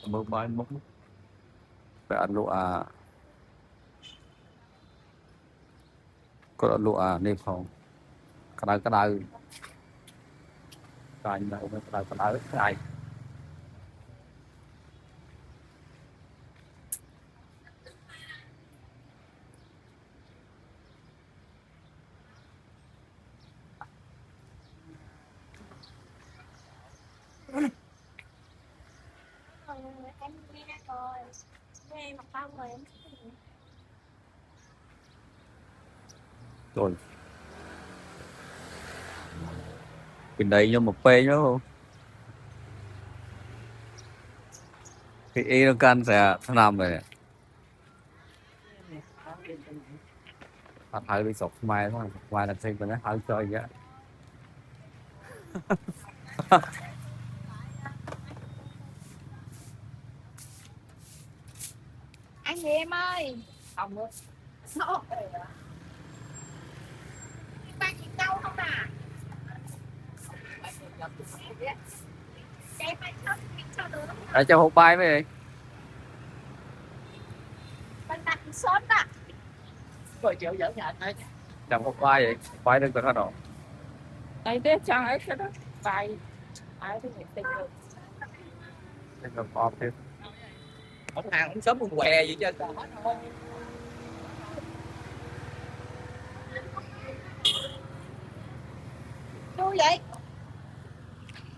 mơ bay mốc phải ăn lụa có lụa nếp không cái đau cái đau cái đau cái Em nghe rồi, nghe mặc bao rồi em. rồi bên đây nhưng mà phê nhá không cái y nó can sẽ thằng làm này hai đi sọc mai thôi mai là xem cái hai chơi vậy Anh thì em ơi, không nữa. Nó ba chị đâu không à? Em anh không sao được. để cho hộp bay với Mình đặt sớm đó. Rồi chịu dở nhận thôi. chẳng hộp bay vậy bay đừng có nó đâu Đây thế chẳng ấy cái đó. Bài ai thì người tình được. đừng có bóp thêm ông hàng ông sớm ông què gì chứ Vui vậy?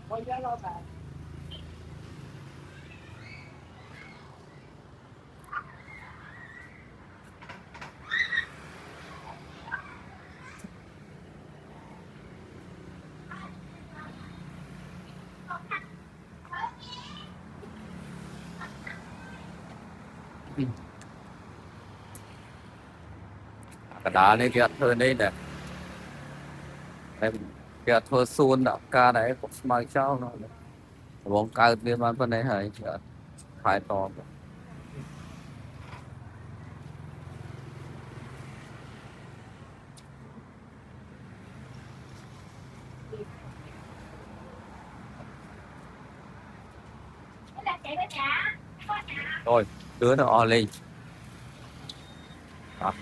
Quay ra lo bà. cái đá này cái thơ đây nè em cái thơ xuân đó ca đấy cũng mang cháu nó bóng cao tiên bán bên đấy hay phải to Thế là chạy với nhà. rồi đứa nó on lên đó.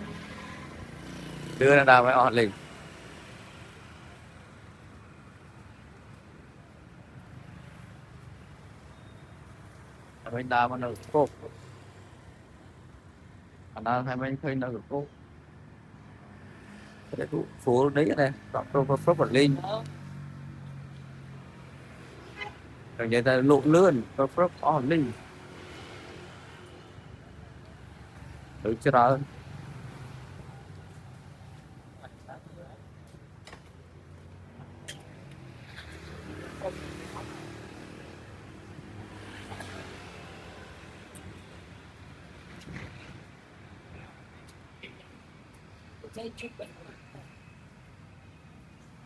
Đứa nó đang phải on lên mình đào mà nó cốt anh đang thấy mình khơi nó cốt cái phố đấy này đọc tôi có lên rồi người ta lộn lươn có on lên được chưa đó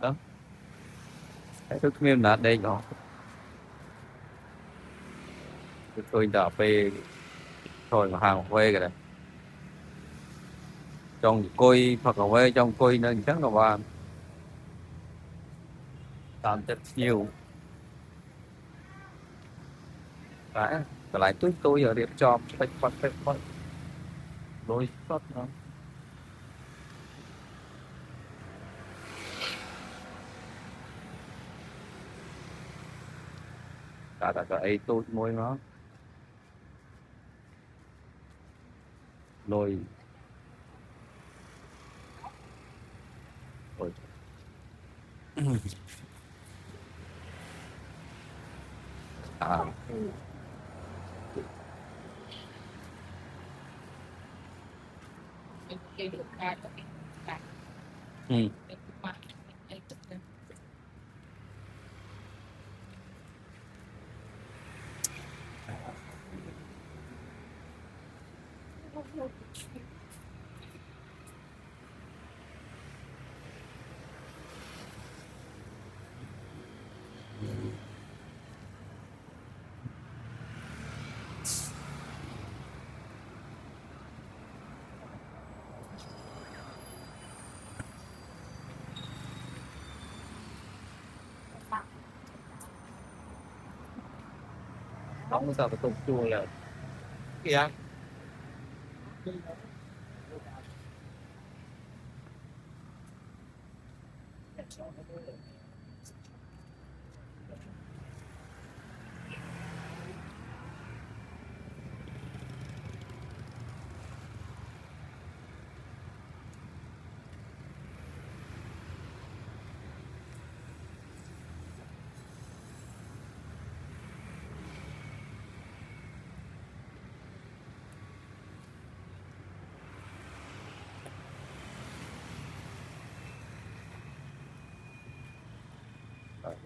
đó cái thức miếng là đây đó tôi đã về thôi mà hàng quê cái này trong coi hoặc là quê trong coi nên chắc là ba làm rất nhiều cái lại tôi ở điểm cho phải đôi sót nó cả cái tôi môi nó lôi rồi à ừ. không sợ phải tục chùa là kìa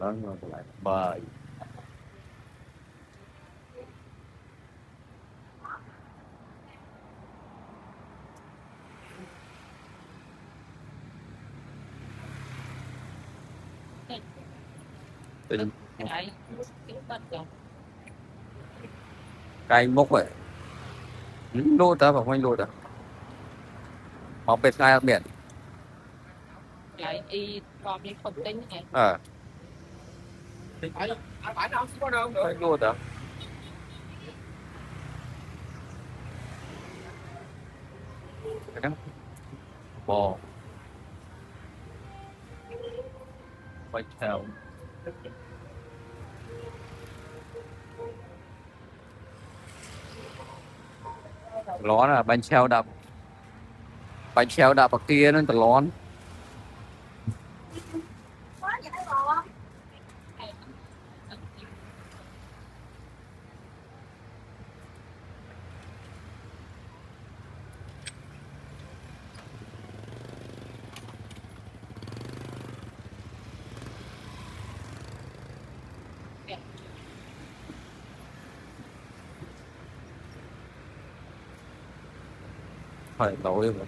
lớn rồi lại bờ tình Đấy, cái bật rồi. cây mốc vậy lô ta vào quanh lô ta mọc bên ngay biển Đấy, đi còn đi không tính này. thì phải đâu có đâu được quanh lô ta cái đó bò quay theo lón là bánh xeo đạp ở kia nó từ lón phải tối rồi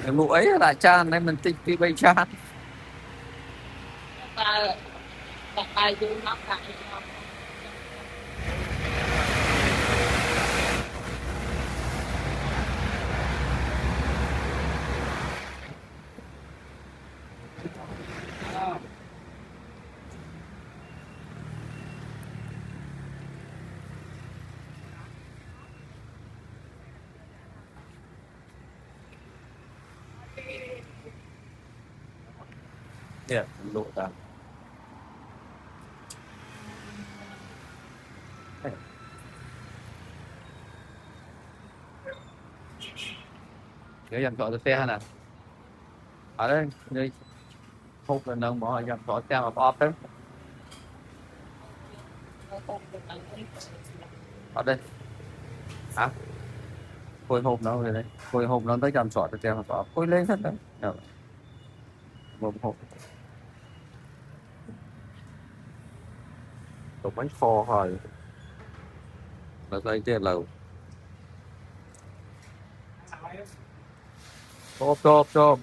cái mũ ấy là đại chan này mình tích đi bay chan Và đặt bài du nó lại yeah, lộ ta cái dàn chọn xe nè ở đây đây hút lên nâng bỏ dàn chọn xe mà off đấy ở đây hả khôi hộp nó rồi đấy khôi hộp nó tới dàn chọn xe mà off khôi lên hết đấy một hộp tổ bánh kho rồi là đây trên lầu chộp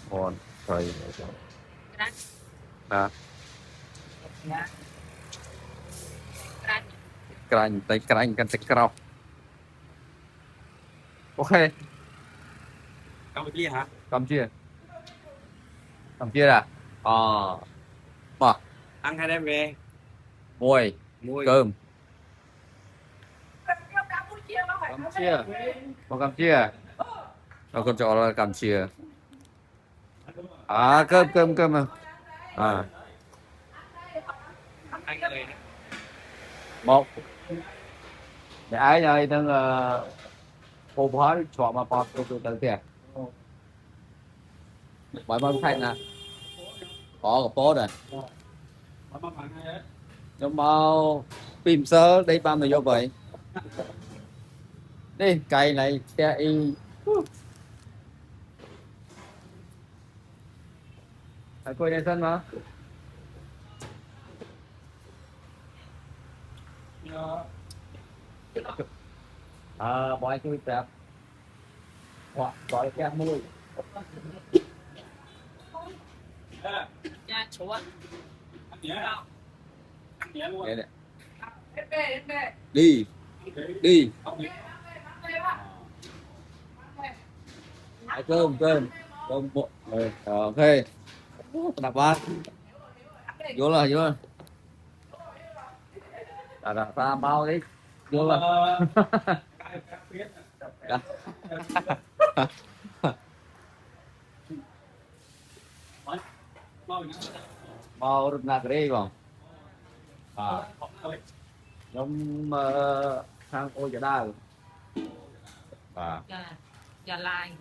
ngon rồi à canh tay canh canh tay cào ok Campuchia hả Campuchia à mà ăn hai đem về muôi mua cơm Campuchia có Campuchia nó con chó là Campuchia à cơm à hai người một để ai đây đang hộp hỏi chọn mà bọt từ từ tiền bởi bao thanh nè có cái phố này nhưng mà phim sơ đây ba người vô vậy đi cây này xe y phải coi đây sân mà à bỏ cái đẹp hoặc gọi cái môi cha chúa đây này đi Ai cơm bộ ok đặt bát vô là đặt ra bao đi vô là bao được nạc đi không giống sang ô chả đa Dạ, dạ lai.